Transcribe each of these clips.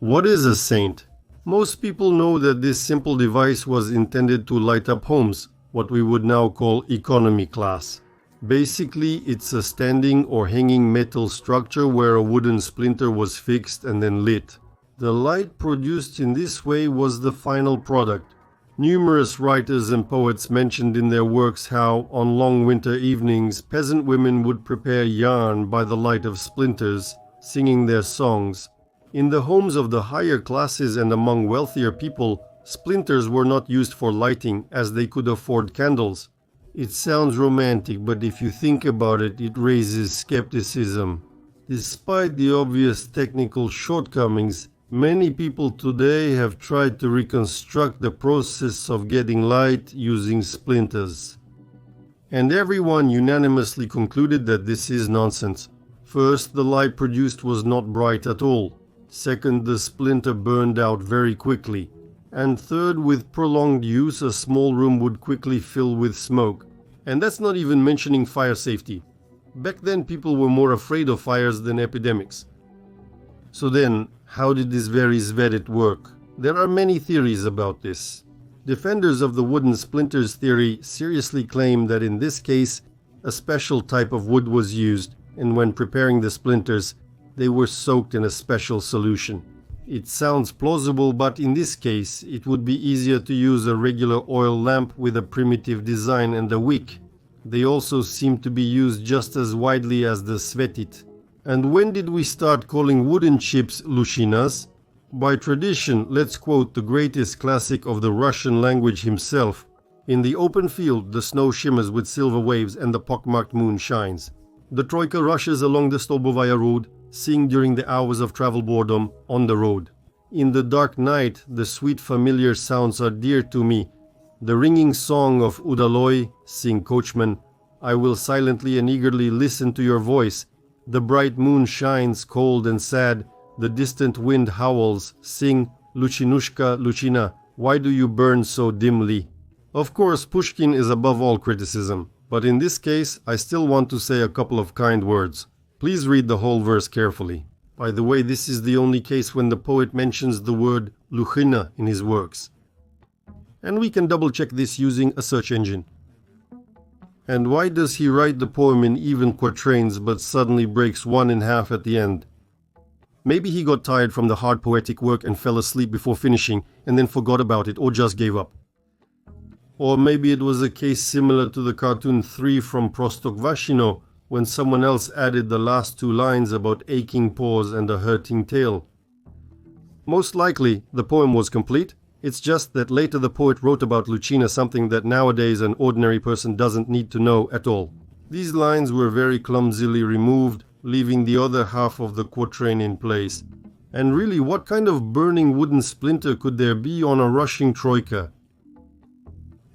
What is a saint? Most people know that this simple device was intended to light up homes, what we would now call economy class. Basically, it's a standing or hanging metal structure where a wooden splinter was fixed and then lit. The light produced in this way was the final product. Numerous writers and poets mentioned in their works how, on long winter evenings, peasant women would prepare yarn by the light of splinters, singing their songs. In the homes of the higher classes and among wealthier people, splinters were not used for lighting as they could afford candles. It sounds romantic, but if you think about it, it raises skepticism. Despite the obvious technical shortcomings, many people today have tried to reconstruct the process of getting light using splinters. And everyone unanimously concluded that this is nonsense. First, the light produced was not bright at all. Second, the splinter burned out very quickly. And third, with prolonged use, a small room would quickly fill with smoke. And that's not even mentioning fire safety. Back then, people were more afraid of fires than epidemics. So then, how did this very Svedit work? There are many theories about this. Defenders of the wooden splinters theory seriously claim that in this case, a special type of wood was used, and when preparing the splinters, they were soaked in a special solution. It sounds plausible, but in this case, it would be easier to use a regular oil lamp with a primitive design and a wick. They also seem to be used just as widely as the Svetit. And when did we start calling wooden chips Lushinas? By tradition, let's quote the greatest classic of the Russian language himself. In the open field, the snow shimmers with silver waves and the pockmarked moon shines. The troika rushes along the Stolbovaya road, sing during the hours of travel boredom on the road. In the dark night, the sweet familiar sounds are dear to me. The ringing song of Udaloi, sing coachman, I will silently and eagerly listen to your voice. The bright moon shines cold and sad, the distant wind howls, sing, Luchinushka, Luchina, why do you burn so dimly? Of course, Pushkin is above all criticism, but in this case, I still want to say a couple of kind words. Please read the whole verse carefully. By the way, this is the only case when the poet mentions the word Luchina in his works. And we can double check this using a search engine. And why does he write the poem in even quatrains but suddenly breaks one in half at the end? Maybe he got tired from the hard poetic work and fell asleep before finishing and then forgot about it or just gave up. Or maybe it was a case similar to the cartoon 3 from Prostokvashino when someone else added the last two lines about aching paws and a hurting tail. Most likely, the poem was complete. It's just that later the poet wrote about Luchina something that nowadays an ordinary person doesn't need to know at all. These lines were very clumsily removed, leaving the other half of the quatrain in place. And really, what kind of burning wooden splinter could there be on a rushing troika?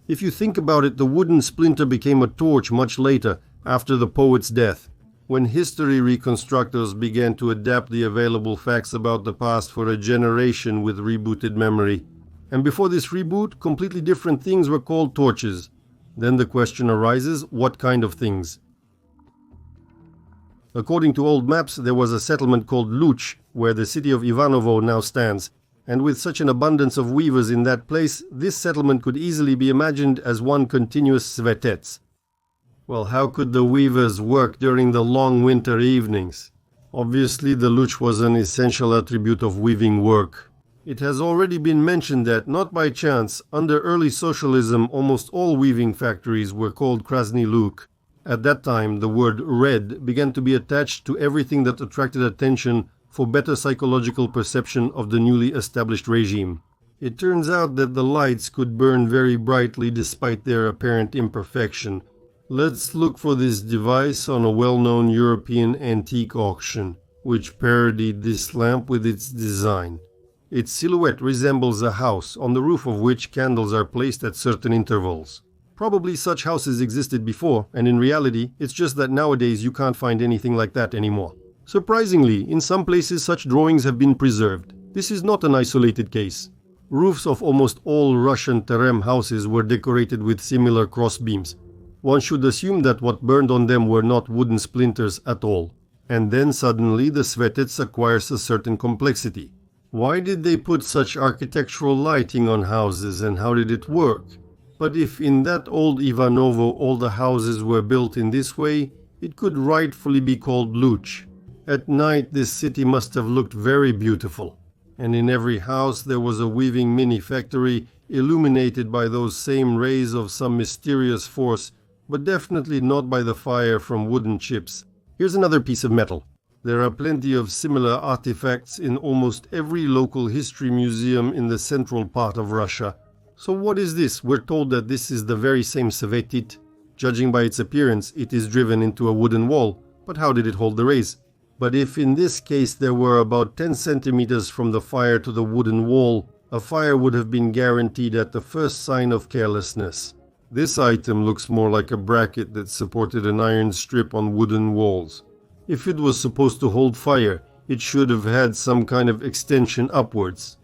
If you think about it, the wooden splinter became a torch much later, after the poet's death, when history reconstructors began to adapt the available facts about the past for a generation with rebooted memory. And before this reboot, completely different things were called torches. Then the question arises, what kind of things? According to old maps, there was a settlement called Luch, where the city of Ivanovo now stands. And with such an abundance of weavers in that place, this settlement could easily be imagined as one continuous Svetets. Well, how could the weavers work during the long winter evenings? Obviously, the Luch was an essential attribute of weaving work. It has already been mentioned that, not by chance, under early socialism almost all weaving factories were called Krasny Luk. At that time, the word red began to be attached to everything that attracted attention for better psychological perception of the newly established regime. It turns out that the lights could burn very brightly despite their apparent imperfection. Let's look for this device on a well-known European antique auction, which parodied this lamp with its design. Its silhouette resembles a house, on the roof of which candles are placed at certain intervals. Probably such houses existed before, and in reality, it's just that nowadays you can't find anything like that anymore. Surprisingly, in some places such drawings have been preserved. This is not an isolated case. Roofs of almost all Russian terem houses were decorated with similar crossbeams. One should assume that what burned on them were not wooden splinters at all. And then suddenly the Svetets acquires a certain complexity. Why did they put such architectural lighting on houses and how did it work? But if in that old Ivanovo all the houses were built in this way, it could rightfully be called Luch. At night this city must have looked very beautiful, and in every house there was a weaving mini-factory illuminated by those same rays of some mysterious force, but definitely not by the fire from wooden chips. Here's another piece of metal. There are plenty of similar artifacts in almost every local history museum in the central part of Russia. So what is this? We're told that this is the very same Svetit. Judging by its appearance, it is driven into a wooden wall, but how did it hold the rays? But if in this case there were about 10 centimeters from the fire to the wooden wall, a fire would have been guaranteed at the first sign of carelessness. This item looks more like a bracket that supported an iron strip on wooden walls. If it was supposed to hold fire, it should have had some kind of extension upwards.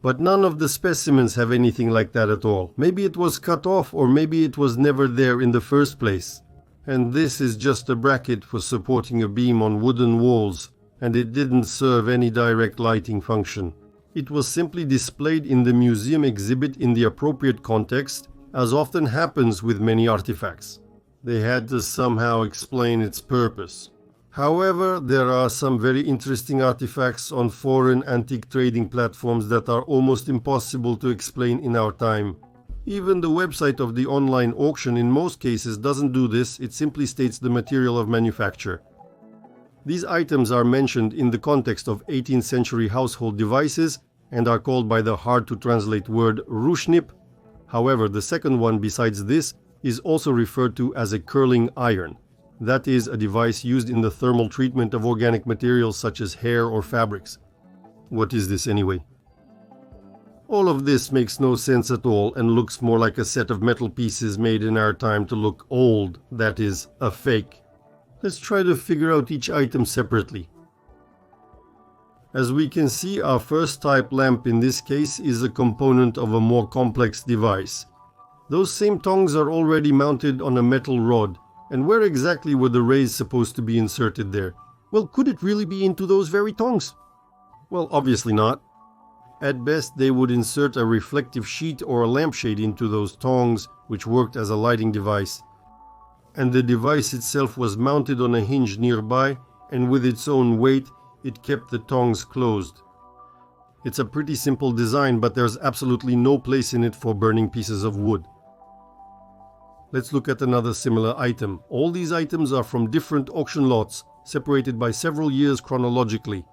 But none of the specimens have anything like that at all. Maybe it was cut off, or maybe it was never there in the first place. And this is just a bracket for supporting a beam on wooden walls, and it didn't serve any direct lighting function. It was simply displayed in the museum exhibit in the appropriate context, as often happens with many artifacts. They had to somehow explain its purpose. However, there are some very interesting artifacts on foreign antique trading platforms that are almost impossible to explain in our time. Even the website of the online auction in most cases doesn't do this, it simply states the material of manufacture. These items are mentioned in the context of 18th century household devices and are called by the hard-to-translate word rushnip. However, the second one besides this is also referred to as a curling iron. That is a device used in the thermal treatment of organic materials such as hair or fabrics. What is this anyway? All of this makes no sense at all and looks more like a set of metal pieces made in our time to look old, that is, a fake. Let's try to figure out each item separately. As we can see, our first type lamp in this case is a component of a more complex device. Those same tongs are already mounted on a metal rod. And where exactly were the rays supposed to be inserted there? Well, could it really be into those very tongs? Well, obviously not. At best, they would insert a reflective sheet or a lampshade into those tongs, which worked as a lighting device. And the device itself was mounted on a hinge nearby, and with its own weight, it kept the tongs closed. It's a pretty simple design, but there's absolutely no place in it for burning pieces of wood. Let's look at another similar item. All these items are from different auction lots, separated by several years chronologically.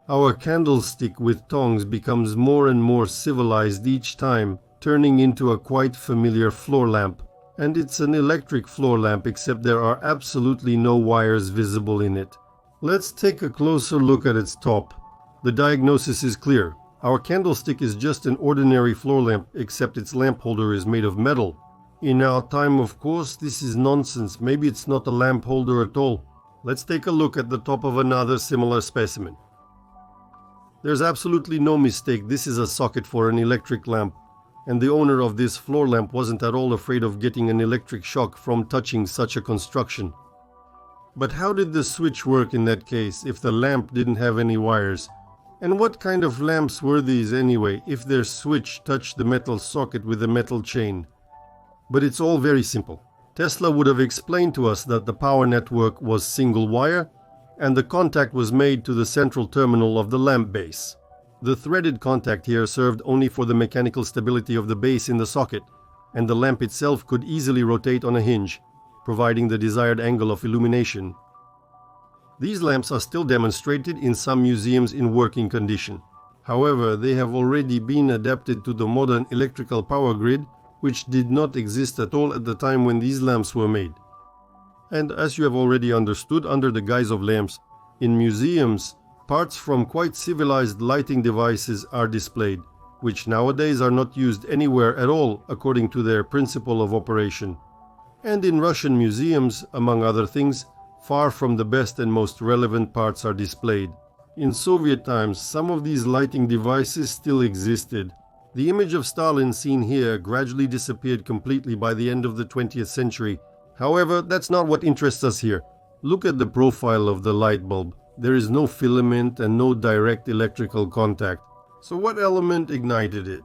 Our candlestick with tongs becomes more and more civilized each time, turning into a quite familiar floor lamp. And it's an electric floor lamp, except there are absolutely no wires visible in it. Let's take a closer look at its top. The diagnosis is clear. Our candlestick is just an ordinary floor lamp, except its lamp holder is made of metal. In our time, of course, this is nonsense. Maybe it's not a lamp holder at all. Let's take a look at the top of another similar specimen. There's absolutely no mistake, this is a socket for an electric lamp, and the owner of this floor lamp wasn't at all afraid of getting an electric shock from touching such a construction. But how did the switch work in that case, if the lamp didn't have any wires? And what kind of lamps were these anyway, if their switch touched the metal socket with a metal chain? But it's all very simple. Tesla would have explained to us that the power network was single wire, and the contact was made to the central terminal of the lamp base. The threaded contact here served only for the mechanical stability of the base in the socket, and the lamp itself could easily rotate on a hinge, providing the desired angle of illumination. These lamps are still demonstrated in some museums in working condition. However, they have already been adapted to the modern electrical power grid, which did not exist at all at the time when these lamps were made. And as you have already understood, under the guise of lamps, in museums, parts from quite civilized lighting devices are displayed, which nowadays are not used anywhere at all according to their principle of operation. And in Russian museums, among other things, far from the best and most relevant parts are displayed. In Soviet times, some of these lighting devices still existed. The image of Stalin seen here gradually disappeared completely by the end of the 20th century. However, that's not what interests us here. Look at the profile of the light bulb. There is no filament and no direct electrical contact. So what element ignited it?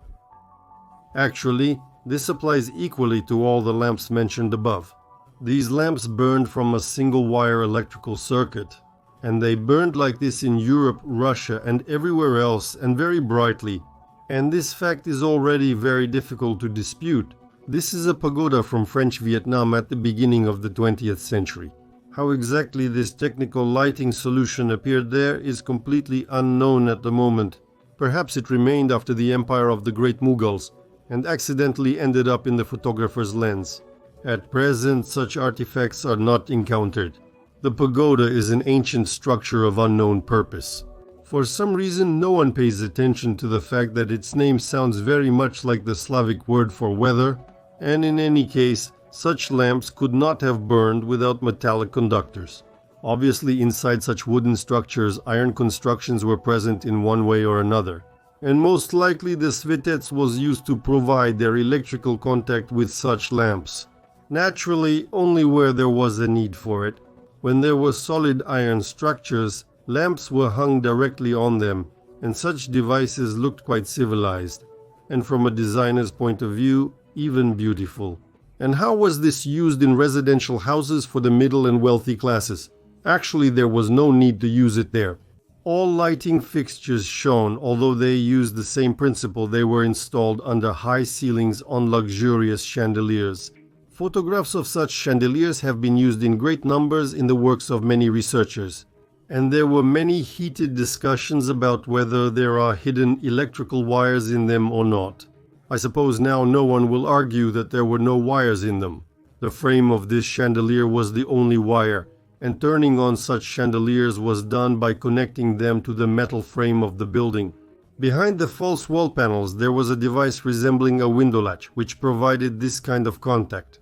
Actually, this applies equally to all the lamps mentioned above. These lamps burned from a single wire electrical circuit, and they burned like this in Europe, Russia, and everywhere else, and very brightly. And this fact is already very difficult to dispute. This is a pagoda from French Vietnam at the beginning of the 20th century. How exactly this technical lighting solution appeared there is completely unknown at the moment. Perhaps it remained after the empire of the Great Mughals and accidentally ended up in the photographer's lens. At present, such artifacts are not encountered. The pagoda is an ancient structure of unknown purpose. For some reason, no one pays attention to the fact that its name sounds very much like the Slavic word for weather, and in any case, such lamps could not have burned without metallic conductors. Obviously, inside such wooden structures, iron constructions were present in one way or another, and most likely the svetets was used to provide their electrical contact with such lamps. Naturally, only where there was a need for it. When there were solid iron structures, lamps were hung directly on them, and such devices looked quite civilized, and from a designer's point of view, even beautiful. And how was this used in residential houses for the middle and wealthy classes? Actually, there was no need to use it there. All lighting fixtures shown, although they used the same principle, they were installed under high ceilings on luxurious chandeliers. Photographs of such chandeliers have been used in great numbers in the works of many researchers, and there were many heated discussions about whether there are hidden electrical wires in them or not. I suppose now no one will argue that there were no wires in them. The frame of this chandelier was the only wire, and turning on such chandeliers was done by connecting them to the metal frame of the building. Behind the false wall panels there was a device resembling a window latch, which provided this kind of contact.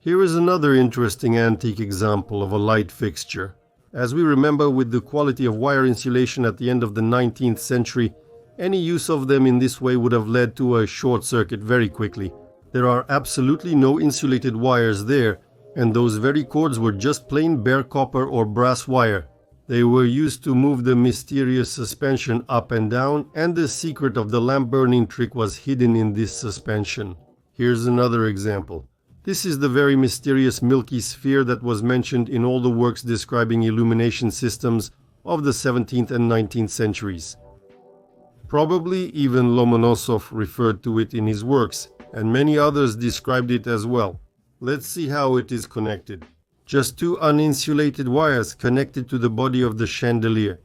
Here is another interesting antique example of a light fixture. As we remember, with the quality of wire insulation at the end of the 19th century, any use of them in this way would have led to a short circuit very quickly. There are absolutely no insulated wires there, and those very cords were just plain bare copper or brass wire. They were used to move the mysterious suspension up and down, and the secret of the lamp burning trick was hidden in this suspension. Here's another example. This is the very mysterious milky sphere that was mentioned in all the works describing illumination systems of the 17th and 19th centuries. Probably even Lomonosov referred to it in his works, and many others described it as well. Let's see how it is connected. Just two uninsulated wires connected to the body of the chandelier.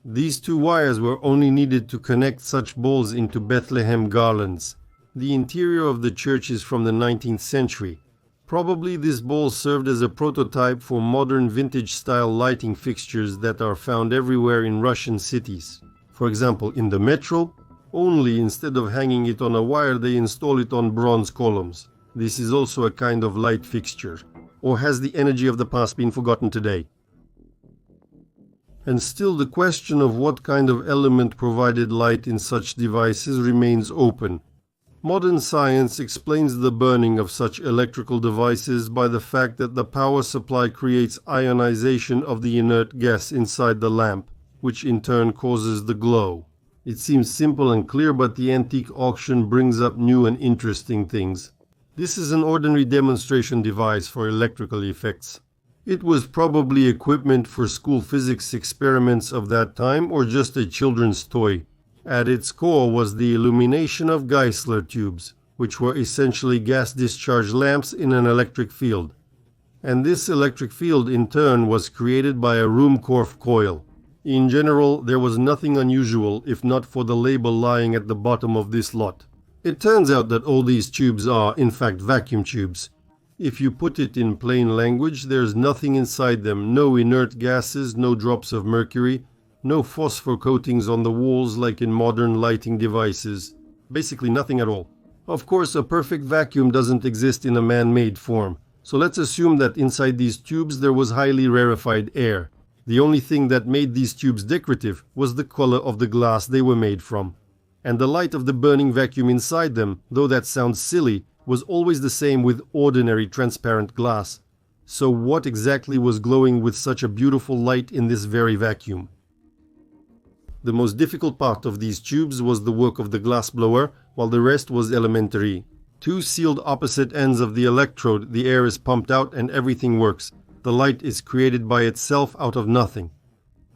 These two wires were only needed to connect such balls into Bethlehem garlands. The interior of the church is from the 19th century. Probably this ball served as a prototype for modern vintage-style lighting fixtures that are found everywhere in Russian cities. For example, in the metro, only instead of hanging it on a wire, they install it on bronze columns. This is also a kind of light fixture. Or has the energy of the past been forgotten today? And still the question of what kind of element provided light in such devices remains open. Modern science explains the burning of such electrical devices by the fact that the power supply creates ionization of the inert gas inside the lamp, which in turn causes the glow. It seems simple and clear, but the antique auction brings up new and interesting things. This is an ordinary demonstration device for electrical effects. It was probably equipment for school physics experiments of that time or just a children's toy. At its core was the illumination of Geissler tubes, which were essentially gas discharge lamps in an electric field. And this electric field in turn was created by a Ruhmkorff coil. In general, there was nothing unusual if not for the label lying at the bottom of this lot. It turns out that all these tubes are, in fact, vacuum tubes. If you put it in plain language, there's nothing inside them, no inert gases, no drops of mercury, no phosphor coatings on the walls like in modern lighting devices. Basically nothing at all. Of course, a perfect vacuum doesn't exist in a man-made form, so let's assume that inside these tubes there was highly rarefied air. The only thing that made these tubes decorative was the color of the glass they were made from. And the light of the burning vacuum inside them, though that sounds silly, was always the same with ordinary transparent glass. So what exactly was glowing with such a beautiful light in this very vacuum? The most difficult part of these tubes was the work of the glass blower, while the rest was elementary. Two sealed opposite ends of the electrode, the air is pumped out and everything works. The light is created by itself out of nothing.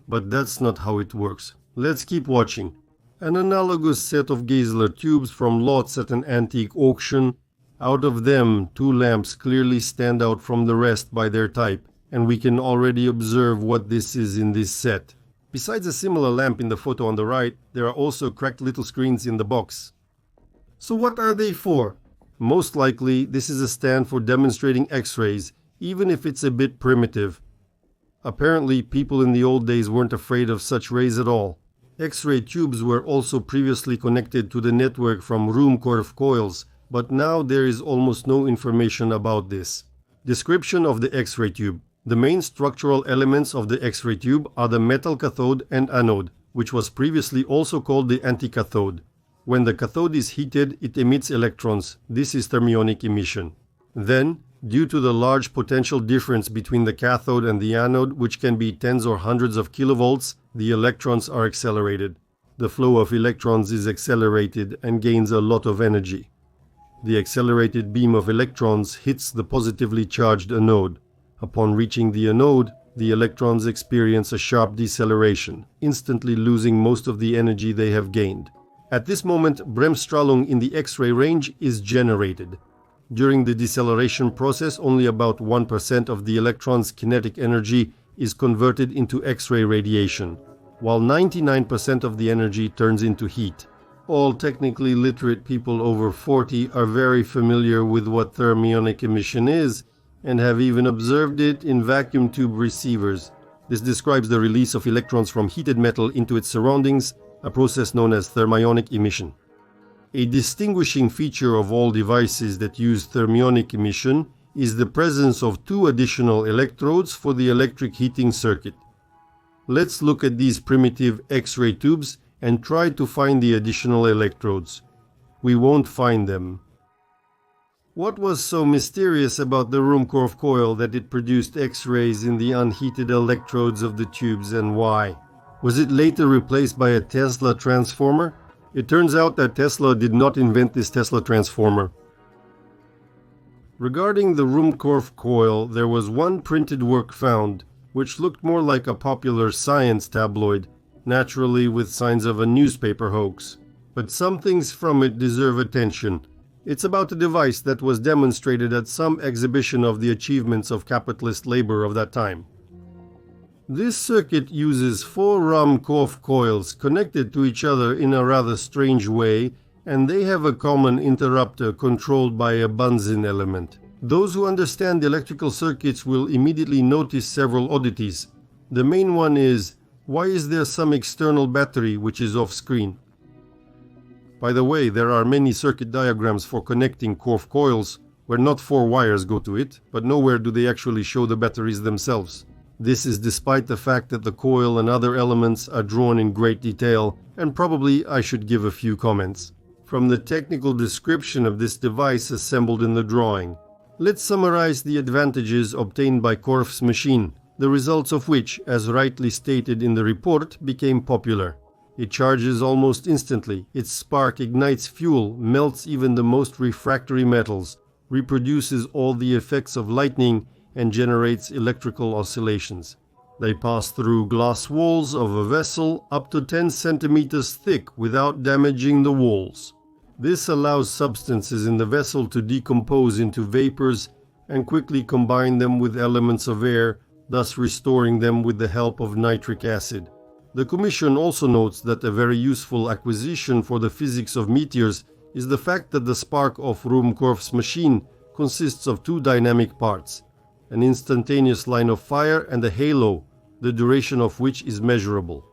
But that's not how it works. Let's keep watching. An analogous set of Geisler tubes from lots at an antique auction. Out of them, two lamps clearly stand out from the rest by their type, and we can already observe what this is in this set. Besides a similar lamp in the photo on the right, there are also cracked little screens in the box. So what are they for? Most likely, this is a stand for demonstrating X-rays, even if it's a bit primitive. Apparently, people in the old days weren't afraid of such rays at all. X-ray tubes were also previously connected to the network from Ruhmkorff coils, but now there is almost no information about this. Description of the X-ray tube. The main structural elements of the X-ray tube are the metal cathode and anode, which was previously also called the anticathode. When the cathode is heated, it emits electrons. This is thermionic emission. Then, due to the large potential difference between the cathode and the anode, which can be tens or hundreds of kilovolts, the electrons are accelerated. The flow of electrons is accelerated and gains a lot of energy. The accelerated beam of electrons hits the positively charged anode. Upon reaching the anode, the electrons experience a sharp deceleration, instantly losing most of the energy they have gained. At this moment, Bremsstrahlung in the X-ray range is generated. During the deceleration process, only about 1% of the electron's kinetic energy is converted into X-ray radiation, while 99% of the energy turns into heat. All technically literate people over 40 are very familiar with what thermionic emission is, and have even observed it in vacuum tube receivers. This describes the release of electrons from heated metal into its surroundings, a process known as thermionic emission. A distinguishing feature of all devices that use thermionic emission is the presence of two additional electrodes for the electric heating circuit. Let's look at these primitive X-ray tubes and try to find the additional electrodes. We won't find them. What was so mysterious about the Ruhmkorff coil that it produced X-rays in the unheated electrodes of the tubes, and why? Was it later replaced by a Tesla transformer? It turns out that Tesla did not invent this Tesla transformer. Regarding the Ruhmkorff coil, there was one printed work found, which looked more like a popular science tabloid, naturally with signs of a newspaper hoax. But some things from it deserve attention. It's about a device that was demonstrated at some exhibition of the achievements of capitalist labor of that time. This circuit uses 4 Ruhmkorff coils connected to each other in a rather strange way, and they have a common interrupter controlled by a Bunsen element. Those who understand electrical circuits will immediately notice several oddities. The main one is, why is there some external battery which is off screen? By the way, there are many circuit diagrams for connecting Korff coils where not 4 wires go to it, but nowhere do they actually show the batteries themselves. This is despite the fact that the coil and other elements are drawn in great detail, and probably I should give a few comments. From the technical description of this device assembled in the drawing, let's summarize the advantages obtained by Korff's machine, the results of which, as rightly stated in the report, became popular. It charges almost instantly, its spark ignites fuel, melts even the most refractory metals, reproduces all the effects of lightning, and generates electrical oscillations. They pass through glass walls of a vessel up to 10 centimeters thick without damaging the walls. This allows substances in the vessel to decompose into vapors and quickly combine them with elements of air, thus restoring them with the help of nitric acid. The Commission also notes that a very useful acquisition for the physics of meteors is the fact that the spark of Ruhmkorff's machine consists of 2 dynamic parts, an instantaneous line of fire and a halo, the duration of which is measurable.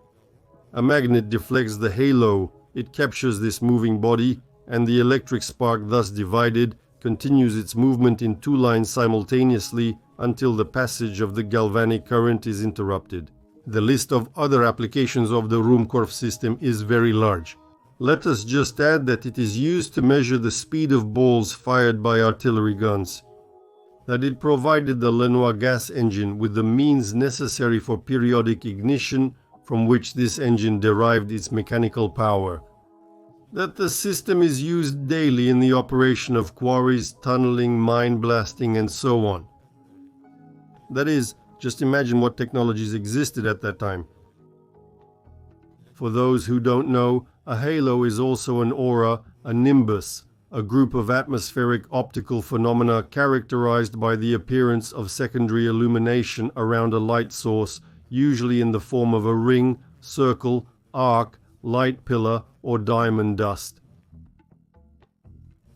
A magnet deflects the halo, it captures this moving body, and the electric spark, thus divided, continues its movement in 2 lines simultaneously until the passage of the galvanic current is interrupted. The list of other applications of the Ruhmkorff system is very large. Let us just add that it is used to measure the speed of balls fired by artillery guns. that it provided the Lenoir gas engine with the means necessary for periodic ignition from which this engine derived its mechanical power. That the system is used daily in the operation of quarries, tunneling, mine blasting, and so on. That is, just imagine what technologies existed at that time. For those who don't know, a halo is also an aura, a nimbus, a group of atmospheric optical phenomena characterized by the appearance of secondary illumination around a light source, usually in the form of a ring, circle, arc, light pillar, or diamond dust.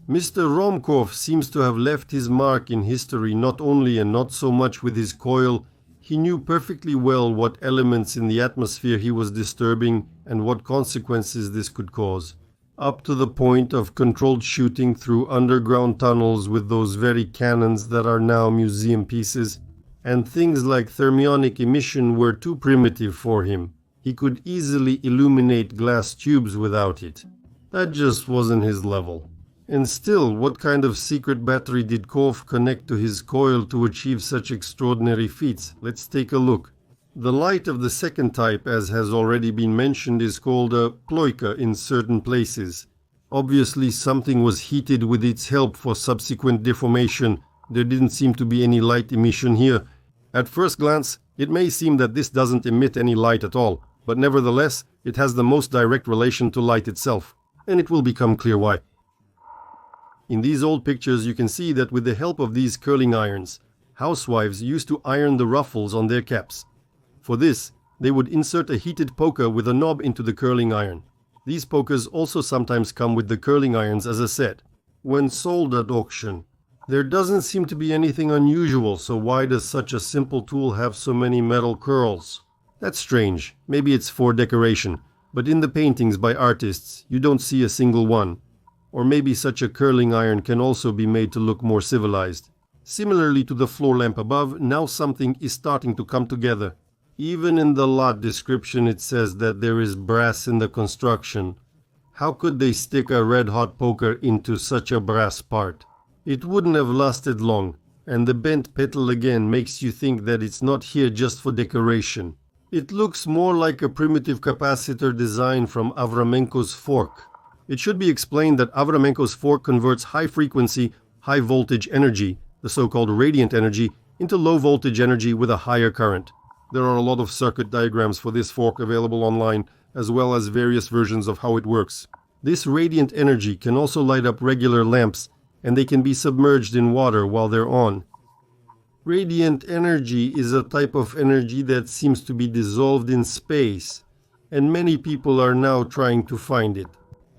Mr. Ruhmkorff seems to have left his mark in history not only and not so much with his coil. He knew perfectly well what elements in the atmosphere he was disturbing and what consequences this could cause, up to the point of controlled shooting through underground tunnels with those very cannons that are now museum pieces, and things like thermionic emission were too primitive for him. He could easily illuminate glass tubes without it. That just wasn't his level. And still, what kind of secret battery did Korff connect to his coil to achieve such extraordinary feats? Let's take a look. The light of the second type, as has already been mentioned, is called a ploika in certain places. Obviously, something was heated with its help for subsequent deformation. There didn't seem to be any light emission here. At first glance, it may seem that this doesn't emit any light at all, but nevertheless, it has the most direct relation to light itself, and it will become clear why. In these old pictures, you can see that with the help of these curling irons, housewives used to iron the ruffles on their caps. For this, they would insert a heated poker with a knob into the curling iron. These pokers also sometimes come with the curling irons as a set. When sold at auction, there doesn't seem to be anything unusual, so why does such a simple tool have so many metal curls? That's strange. Maybe it's for decoration, but in the paintings by artists, you don't see a single one. Or maybe such a curling iron can also be made to look more civilized. Similarly to the floor lamp above, now something is starting to come together. Even in the lot description it says that there is brass in the construction. How could they stick a red-hot poker into such a brass part? It wouldn't have lasted long, and the bent petal again makes you think that it's not here just for decoration. It looks more like a primitive capacitor design from Avramenko's fork. It should be explained that Avramenko's fork converts high-frequency, high-voltage energy, the so-called radiant energy, into low-voltage energy with a higher current. There are a lot of circuit diagrams for this fork available online, as well as various versions of how it works. This radiant energy can also light up regular lamps, and they can be submerged in water while they're on. Radiant energy is a type of energy that seems to be dissolved in space, and many people are now trying to find it.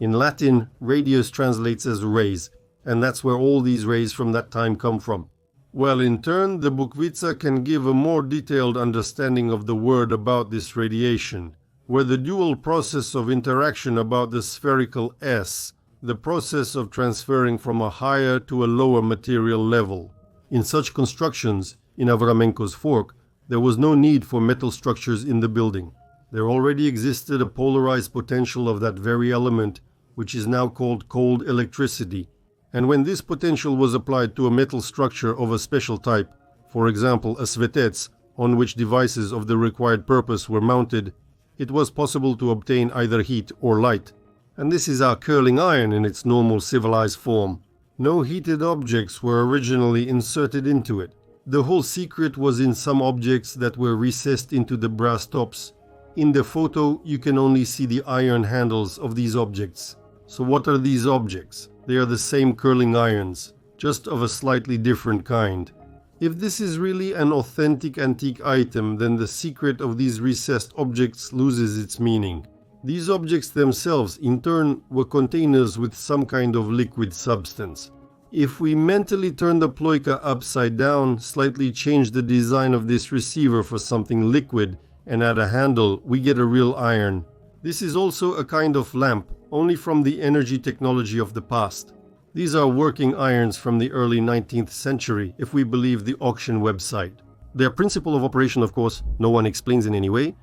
In Latin, radius translates as rays, and that's where all these rays from that time come from. Well, in turn, the Bukvica can give a more detailed understanding of the word about this radiation, where the dual process of interaction about the spherical S, the process of transferring from a higher to a lower material level. In such constructions, in Avramenko's fork, there was no need for metal structures in the building. There already existed a polarized potential of that very element, which is now called cold electricity. And when this potential was applied to a metal structure of a special type, for example a svetec, on which devices of the required purpose were mounted, it was possible to obtain either heat or light. And this is our curling iron in its normal civilized form. No heated objects were originally inserted into it. The whole secret was in some objects that were recessed into the brass tops. In the photo, you can only see the iron handles of these objects. So what are these objects? They are the same curling irons, just of a slightly different kind. If this is really an authentic antique item, then the secret of these recessed objects loses its meaning. These objects themselves, in turn, were containers with some kind of liquid substance. If we mentally turn the ploika upside down, slightly change the design of this receiver for something liquid, and add a handle, we get a real iron. This is also a kind of lamp, only from the energy technology of the past. These are working irons from the early 19th century, if we believe the auction website. Their principle of operation, of course, no one explains in any way.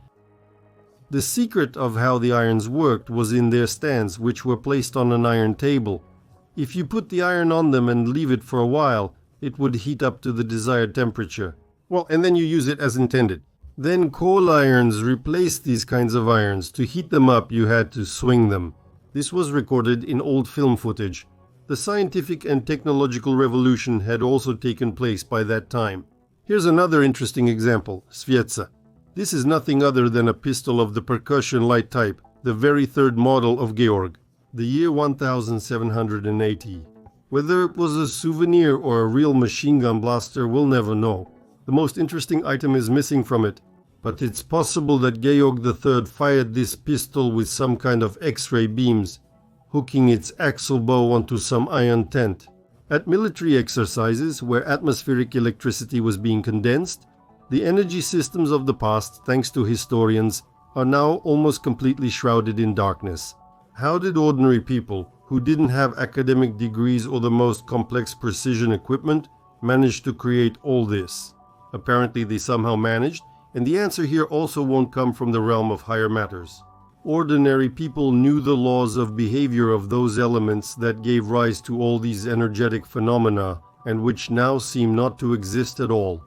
The secret of how the irons worked was in their stands, which were placed on an iron table. If you put the iron on them and leave it for a while, it would heat up to the desired temperature. Well, and then you use it as intended. Then coal irons replaced these kinds of irons. To heat them up, you had to swing them. This was recorded in old film footage. The scientific and technological revolution had also taken place by that time. Here's another interesting example, Svietza. This is nothing other than a pistol of the percussion light type, the very third model of Georg, the year 1780. Whether it was a souvenir or a real machine gun blaster, we'll never know. The most interesting item is missing from it, but it's possible that Georg III fired this pistol with some kind of X-ray beams, hooking its axle bow onto some iron tent. At military exercises, where atmospheric electricity was being condensed, the energy systems of the past, thanks to historians, are now almost completely shrouded in darkness. How did ordinary people, who didn't have academic degrees or the most complex precision equipment, manage to create all this? Apparently they somehow managed, and the answer here also won't come from the realm of higher matters. Ordinary people knew the laws of behavior of those elements that gave rise to all these energetic phenomena and which now seem not to exist at all.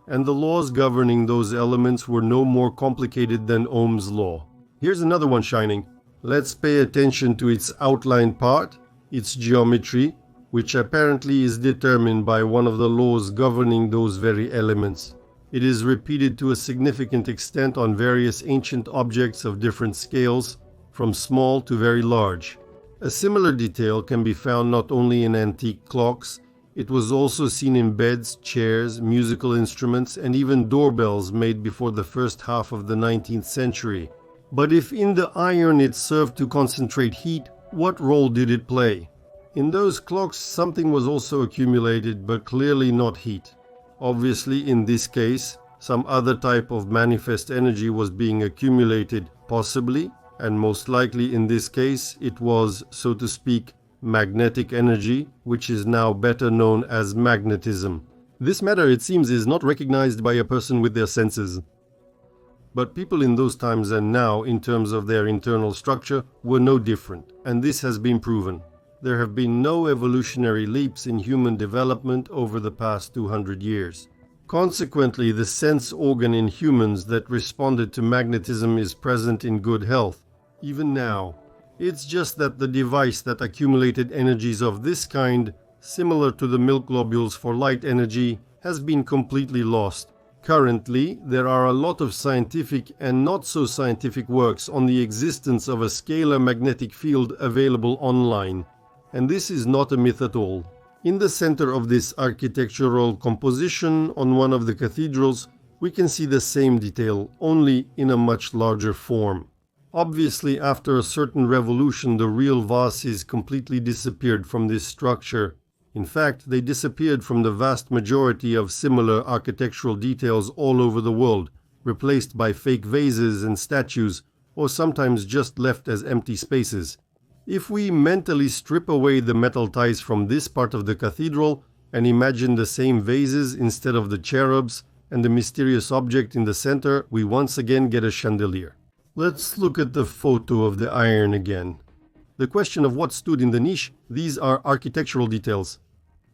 And the laws governing those elements were no more complicated than Ohm's law. Here's another one shining. Let's pay attention to its outline part, its geometry, which apparently is determined by one of the laws governing those very elements. It is repeated to a significant extent on various ancient objects of different scales, from small to very large. A similar detail can be found not only in antique clocks, it was also seen in beds, chairs, musical instruments, and even doorbells made before the first half of the 19th century. But if in the iron it served to concentrate heat, what role did it play? In those clocks something was also accumulated, but clearly not heat. Obviously, in this case, some other type of manifest energy was being accumulated, possibly, and most likely in this case, it was, so to speak, magnetic energy, which is now better known as magnetism. This matter, it seems, is not recognized by a person with their senses. But people in those times and now, in terms of their internal structure, were no different, and this has been proven. There have been no evolutionary leaps in human development over the past 200 years. Consequently, the sense organ in humans that responded to magnetism is present in good health, even now. It's just that the device that accumulated energies of this kind, similar to the milk globules for light energy, has been completely lost. Currently, there are a lot of scientific and not so scientific works on the existence of a scalar magnetic field available online. And this is not a myth at all. In the center of this architectural composition on one of the cathedrals, we can see the same detail, only in a much larger form. Obviously, after a certain revolution, the real vases completely disappeared from this structure. In fact, they disappeared from the vast majority of similar architectural details all over the world, replaced by fake vases and statues, or sometimes just left as empty spaces. If we mentally strip away the metal ties from this part of the cathedral and imagine the same vases instead of the cherubs and the mysterious object in the center, we once again get a chandelier. Let's look at the photo of the iron again. The question of what stood in the niche, these are architectural details.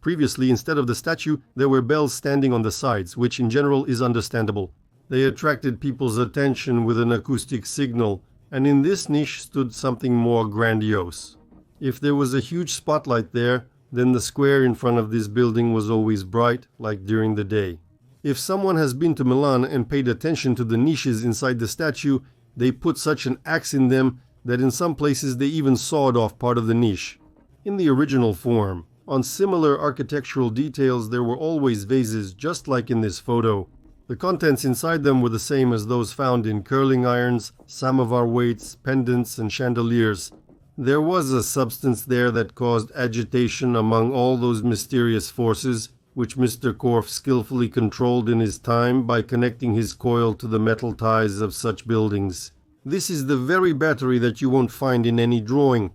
Previously, instead of the statue, there were bells standing on the sides, which in general is understandable. They attracted people's attention with an acoustic signal, and in this niche stood something more grandiose. If there was a huge spotlight there, then the square in front of this building was always bright, like during the day. If someone has been to Milan and paid attention to the niches inside the statue, they put such an axe in them that in some places they even sawed off part of the niche. In the original form, on similar architectural details, there were always vases just like in this photo. The contents inside them were the same as those found in curling irons, samovar weights, pendants, and chandeliers. There was a substance there that caused agitation among all those mysterious forces, which Mr. Korff skillfully controlled in his time by connecting his coil to the metal ties of such buildings. This is the very battery that you won't find in any drawing,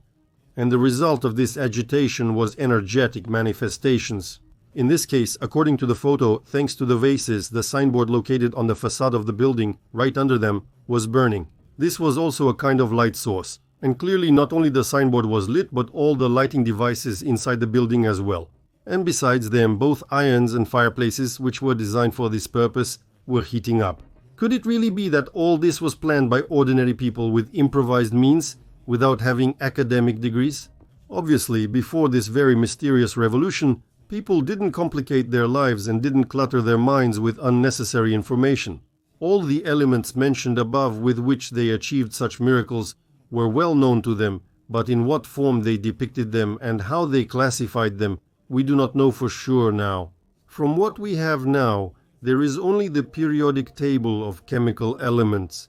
and the result of this agitation was energetic manifestations. In this case, according to the photo, thanks to the vases, the signboard located on the facade of the building, right under them, was burning. This was also a kind of light source, and clearly not only the signboard was lit, but all the lighting devices inside the building as well. And besides them, both irons and fireplaces, which were designed for this purpose, were heating up. Could it really be that all this was planned by ordinary people with improvised means, without having academic degrees? Obviously, before this very mysterious revolution, people didn't complicate their lives and didn't clutter their minds with unnecessary information. All the elements mentioned above with which they achieved such miracles were well known to them, but in what form they depicted them and how they classified them, we do not know for sure now. From what we have now, there is only the periodic table of chemical elements.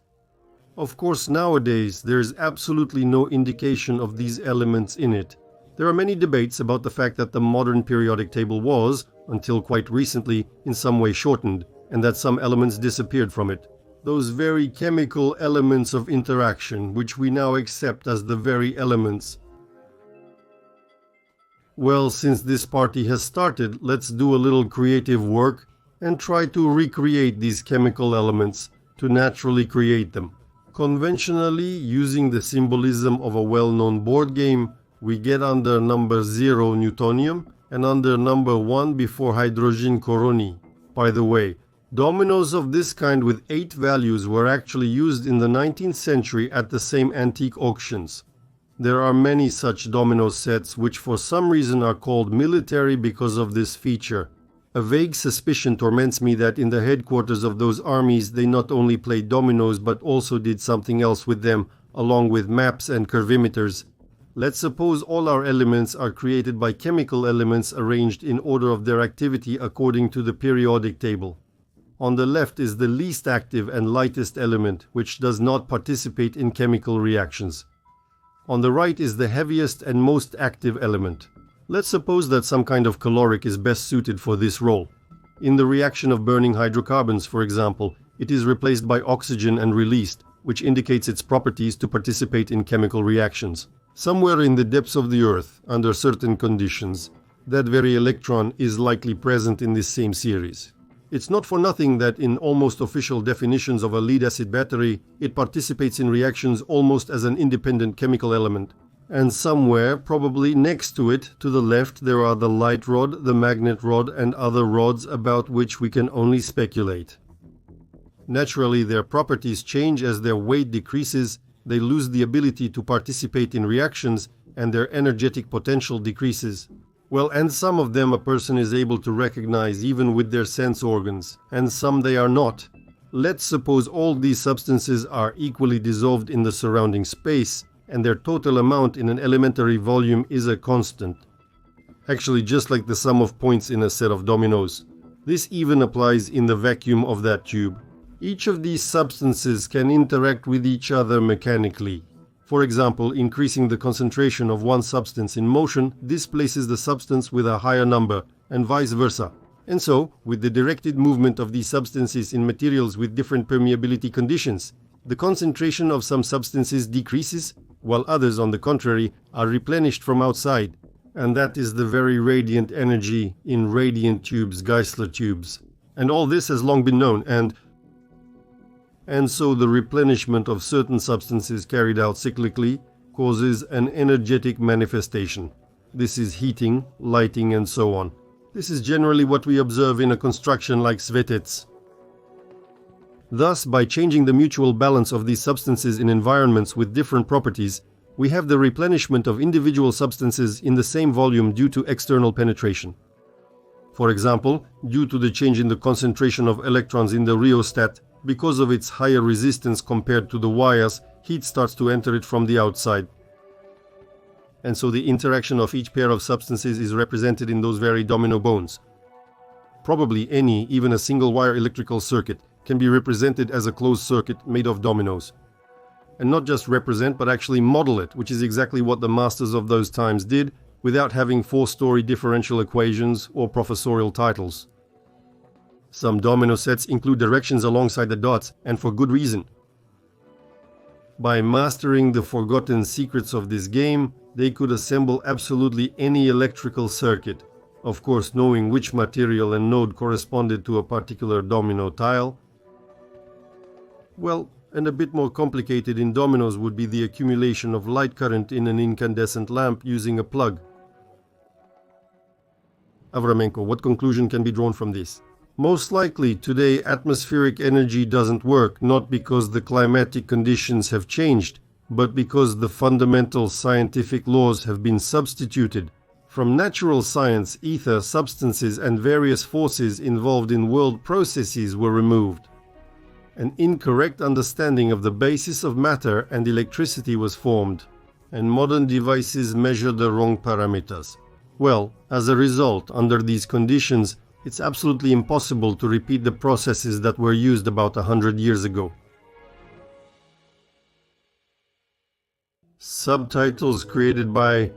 Of course, nowadays there is absolutely no indication of these elements in it. There are many debates about the fact that the modern periodic table was, until quite recently, in some way shortened, and that some elements disappeared from it. Those very chemical elements of interaction, which we now accept as the very elements. Well, since this party has started, let's do a little creative work and try to recreate these chemical elements, to naturally create them. Conventionally, using the symbolism of a well-known board game, we get under number 0 Newtonium and under number 1 before hydrogen coroni. By the way, dominoes of this kind with 8 values were actually used in the 19th century at the same antique auctions. There are many such domino sets which for some reason are called military because of this feature. A vague suspicion torments me that in the headquarters of those armies they not only played dominoes but also did something else with them, along with maps and curvimeters. Let's suppose all our elements are created by chemical elements arranged in order of their activity according to the periodic table. On the left is the least active and lightest element, which does not participate in chemical reactions. On the right is the heaviest and most active element. Let's suppose that some kind of caloric is best suited for this role. In the reaction of burning hydrocarbons, for example, it is replaced by oxygen and released, which indicates its properties to participate in chemical reactions. Somewhere in the depths of the Earth, under certain conditions, that very electron is likely present in this same series. It's not for nothing that in almost official definitions of a lead-acid battery, it participates in reactions almost as an independent chemical element. And somewhere, probably next to it, to the left, there are the light rod, the magnet rod, and other rods about which we can only speculate. Naturally, their properties change as their weight decreases, they lose the ability to participate in reactions, and their energetic potential decreases. Well, and some of them a person is able to recognize even with their sense organs, and some they are not. Let's suppose all these substances are equally dissolved in the surrounding space, and their total amount in an elementary volume is a constant. Actually, just like the sum of points in a set of dominoes. This even applies in the vacuum of that tube. Each of these substances can interact with each other mechanically. For example, increasing the concentration of one substance in motion displaces the substance with a higher number, and vice versa. And so, with the directed movement of these substances in materials with different permeability conditions, the concentration of some substances decreases, while others, on the contrary, are replenished from outside. And that is the very radiant energy in radiant tubes, Geissler tubes. And all this has long been known, and so the replenishment of certain substances carried out cyclically causes an energetic manifestation. This is heating, lighting, and so on. This is generally what we observe in a construction like Svetec. Thus, by changing the mutual balance of these substances in environments with different properties, we have the replenishment of individual substances in the same volume due to external penetration. For example, due to the change in the concentration of electrons in the rheostat, because of its higher resistance compared to the wires, heat starts to enter it from the outside. And so the interaction of each pair of substances is represented in those very domino bones. Probably any, even a single wire electrical circuit, can be represented as a closed circuit made of dominoes. And not just represent, but actually model it, which is exactly what the masters of those times did, without having four-story differential equations or professorial titles. Some domino sets include directions alongside the dots, and for good reason. By mastering the forgotten secrets of this game, they could assemble absolutely any electrical circuit, of course knowing which material and node corresponded to a particular domino tile. Well, and a bit more complicated in dominoes would be the accumulation of light current in an incandescent lamp using a plug. Avramenko, what conclusion can be drawn from this? Most likely, today atmospheric energy doesn't work, not because the climatic conditions have changed, but because the fundamental scientific laws have been substituted. From natural science, ether, substances, and various forces involved in world processes were removed. An incorrect understanding of the basis of matter and electricity was formed, and modern devices measure the wrong parameters. Well, as a result, under these conditions, it's absolutely impossible to repeat the processes that were used about 100 years ago. Subtitles created by